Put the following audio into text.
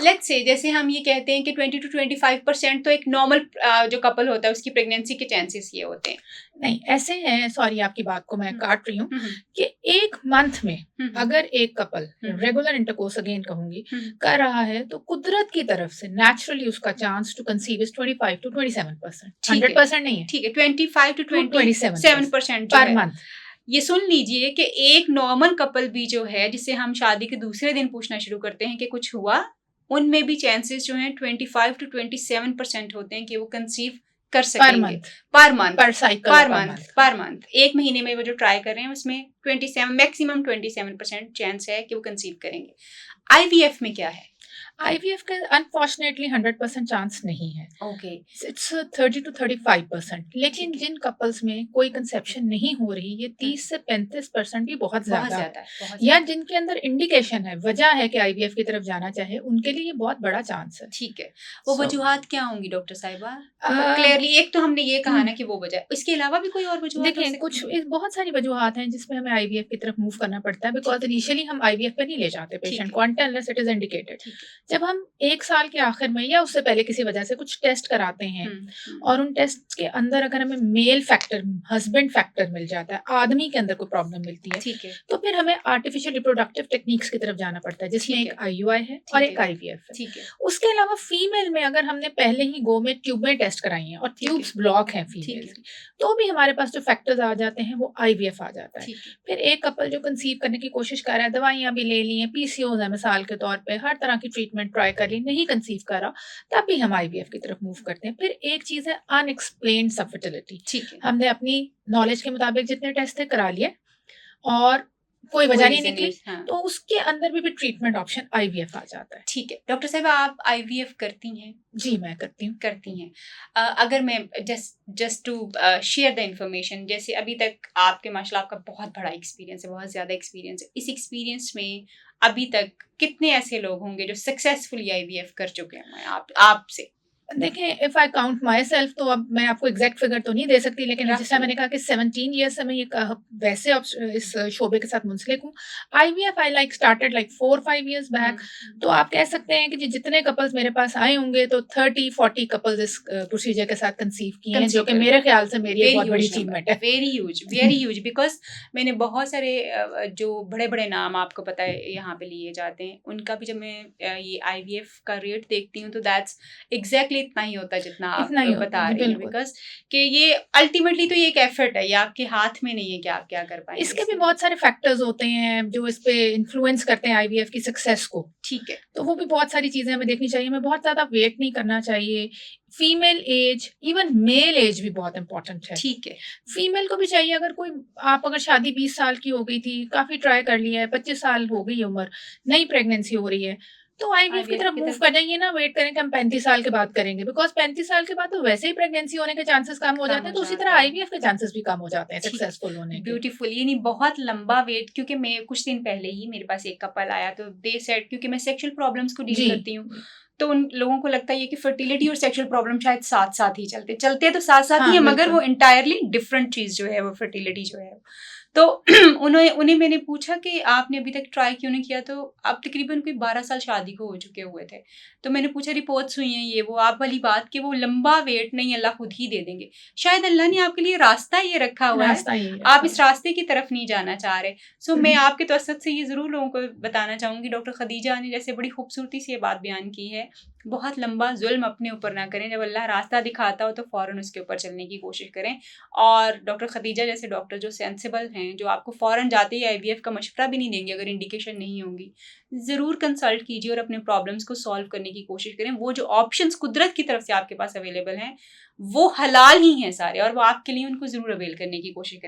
Let's say जैसे हम ये कहते हैं कि 20 to 25% तो एक नॉर्मल जो कपल होता है उसकी प्रेगनेंसी के चांसेस ये होते हैं। नहीं, ऐसे हैं, सॉरी आपकी बात को मैं काट रही हूँ, हम्म, कि एक मंथ में अगर एक कपल हम्म। रेगुलर इंटरकोर्स अगेन कहूंगी हम्म। कर रहा है तो कुदरत की तरफ से नेचुरली उसका chance to conceive is 25 to 27%, ठीक है, 100% नहीं है, ठीक है, 25 to 27% 27% जो पर है। मंथ। ये सुन लीजिए कि एक नॉर्मल कपल भी जो है जिससे हम शादी के दूसरे दिन पूछना शुरू करते हैं कि कुछ हुआ, उनमें भी चांसेस जो हैं 25 to 27% होते हैं कि वो कंसीव कर सकेंगे पर मंथ, पर साइकिल, पर मंथ। एक महीने में वो जो ट्राई कर रहे हैं उसमें 27 मैक्सिमम 27% चांस है कि वो कंसीव करेंगे। आईवीएफ में क्या है? आईवीएफ का अनफॉर्चुनेटली 100% चांस नहीं है, ओके, इट्स 30 to 35%। लेकिन ठीक है। जिन कपल्स में कोई कंसेप्शन नहीं हो रही, ये 30 से 35% भी बहुत बहुत ज्यादा ज्यादा है, बहुत या ज्यादा। जिनके अंदर इंडिकेशन है, वजह है कि आईवीएफ की तरफ जाना चाहे, उनके लिए ये बहुत बड़ा चांस है। ठीक है, वो So, वजूहात क्या होंगी डॉक्टर साहिबा? अ, क्लियरली एक तो हमने ये कहा ना कि वो वजह, इसके अलावा भी कोई और वजूहात हो देखिए, सकती कुछ है? बहुत सारी वजूहात हैं जिसमें हमें आईवीएफ की तरफ मूव करना पड़ता है, बिकॉज इनिशियली हम आईवीएफ पे नहीं ले जाते ठीक पेशेंट है, को until unless it is indicated. ठीक है। जब हम 1 साल के आखिर में या उससे पहले किसी वजह से कुछ टेस्ट कराते हैं और उन टेस्ट के अंदर अगर हमें मेल फैक्टर, हस्बैंड फैक्टर मिल जाता है, आदमी के अंदर कोई प्रॉब्लम मिलती है, ठीक है, तो फिर हमें आर्टिफिशियल रिप्रोडक्टिव टेक्निक्स की तरफ जाना पड़ता है, जिसमें ठीक एक है, आईयूआई है और ठीक एक है, आईवीएफ है। ठीक है, उसके अलावा फीमेल में अगर हमने पहले ही गो में ट्यूबें टेस्ट कराई हैं और ठीक है, ट्यूब्स ब्लॉक हैं ठीक फीमेल्स है, की, तो भी हमारे पास जो फैक्टर्स आ जाते हैं वो आईवीएफ आ जाता है। ठीक है, फिर एक कपल जो कंसीव करने की कोशिश कर रहा है, दवाइयां भी ले ली हैं, पीसीओज है मिसाल के तौर पे, हर तरह की ट्रीटमेंट ट्राई कर ली, नहीं कंसीव करा, तब भी हम आईवीएफ की तरफ मूव करते हैं। फिर एक चीज है अनएक्सप्लेन्ड सबफर्टिलिटी, ठीक है। हमने अपनी नॉलेज के मुताबिक जितने टेस्ट थे करा लिए और कोई कोई वजह नहीं रीजन निकली, नहीं, हाँ। तो उसके अंदर भी ट्रीटमेंट ऑप्शन आईवीएफ आ जाता है। ठीक है, डॉक्टर साहब आप आईवीएफ करती हैं? जी, मैं करती हूँ। करती हैं। अगर मैं just to share the information, जैसे अभी तक आपके माशाल्लाह आपका बहुत बड़ा एक्सपीरियंस है, बहुत ज़्यादा एक्सपीरियंस है। इस एक्सपीरियंस में अभी तक कितने ऐसे लोग होंगे जो सक्सेसफुली आईवीएफ कर चुके हैं आपसे? देखिए, if I count my self तो अब मैं आपको एग्जैक्ट फिगर तो नहीं दे सकती, लेकिन जैसा रफली? मैंने कहा कि 17 ईयर्स से मैं ये वैसे इस शोबे के साथ मुंसलिक हूँ। IVF I like started like 4-5 years back. तो आप कह सकते हैं कि जितने कपल्स मेरे पास आए होंगे तो 30-40 कपल्स इस प्रोसीजर के साथ कंसीव किए हैं, जो कि मेरे ख्याल से मेरी एक बहुत बड़ी अचीवमेंट है। वेरी ह्यूज, बिकॉज मैंने बहुत सारे जो बड़े बड़े नाम आपको पता है यहाँ पे लिए जाते हैं, उनका भी जब मैं ये आईवीएफ का रेट देखती हूँ तो दैट्स एग्जैक्टली इतना ही होता है जितना आप इतना ही होता बता है जी, रही हैं, बिल्कुल। बिकॉज कि ये अल्टीमेटली तो ये एक एफर्ट है, ये आपके हाथ में नहीं है कि आप क्या कर पाएंगे इसके भी इसके लिए। बहुत सारे फैक्टर्स होते हैं जो इस पे इन्फ्लुएंस करते हैं आईवीएफ की सक्सेस को। ठीक है, तो वो भी बहुत सारी चीजें हमें देखनी चाहिए, हमें बहुत ज्यादा वेट नहीं करना चाहिए। Female age, even male age भी बहुत इंपॉर्टेंट है। ठीक है, फीमेल को भी चाहिए, अगर कोई, आप अगर शादी 20 साल की हो गई थी, काफी ट्राई कर लिया है, 25 साल हो गई उम्र, नई प्रेगनेंसी हो रही है, तो आईवीएफ की आईवीएफ तरफ की मूव तरफ। कर जाइए ना, वेट करें कि हम 35 साल के बाद करेंगे, बिकॉज 35 साल के बाद तो वैसे ही प्रेगनेंसी होने के चांसेस कम हो कम जाते हो हैं, तो उसी जाता तरह है। आईवीएफ के चांसेस भी कम हो जाते हैं ठीक, सक्सेसफुल होने के। ब्यूटीफुल, ये नहीं बहुत लंबा वेट, क्योंकि मैं कुछ दिन पहले ही मेरे पास एक कपल आया तो दे सेड, क्योंकि मैं सेक्सुअल प्रॉब्लम्स को डील जी, करती हूँ, तो उन लोगों को लगता है कि फर्टिलिटी और सेक्सुअल प्रॉब्लम शायद साथ साथ ही चलते तो साथ साथ ही हाँ है, मगर बिल्कुल। वो इंटायरली डिफरेंट चीज जो है वो फर्टिलिटी जो है। तो उन्हें मैंने पूछा कि आपने अभी तक ट्राई क्यों नहीं किया, तो अब तकरीबन कोई 12 साल शादी को हो चुके हुए थे। तो मैंने पूछा रिपोर्ट्स हुई हैं ये वो, आप वाली बात कि वो लंबा वेट नहीं, अल्लाह खुद ही दे देंगे। शायद अल्लाह ने आपके लिए रास्ता ये रखा हुआ है, रास्ता यही आप रखा इस रास्ते की तरफ नहीं जाना चाह रहे। सो मैं आपके तवसत से ये ज़रूर लोगों को बताना चाहूँगी, डॉक्टर खदीजा ने जैसे बड़ी खूबसूरती से ये बात बयान की है, बहुत लंबा जुल्म अपने ऊपर ना करें, जब अल्लाह रास्ता दिखाता हो तो फ़ौरन उसके ऊपर चलने की कोशिश करें। और डॉक्टर खदीजा जैसे डॉक्टर जो सेंसिबल हैं, जो आपको फ़ौरन जाते ही आईवीएफ का मशवरा भी नहीं देंगे अगर इंडिकेशन नहीं होगी, ज़रूर कंसल्ट कीजिए और अपने प्रॉब्लम्स को सॉल्व करने की कोशिश करें। वो जो ऑप्शंस कुदरत की तरफ से आपके पास अवेलेबल हैं वो हलाल ही हैं सारे, और वो आपके लिए उनको ज़रूर अवेल करने की कोशिश करें।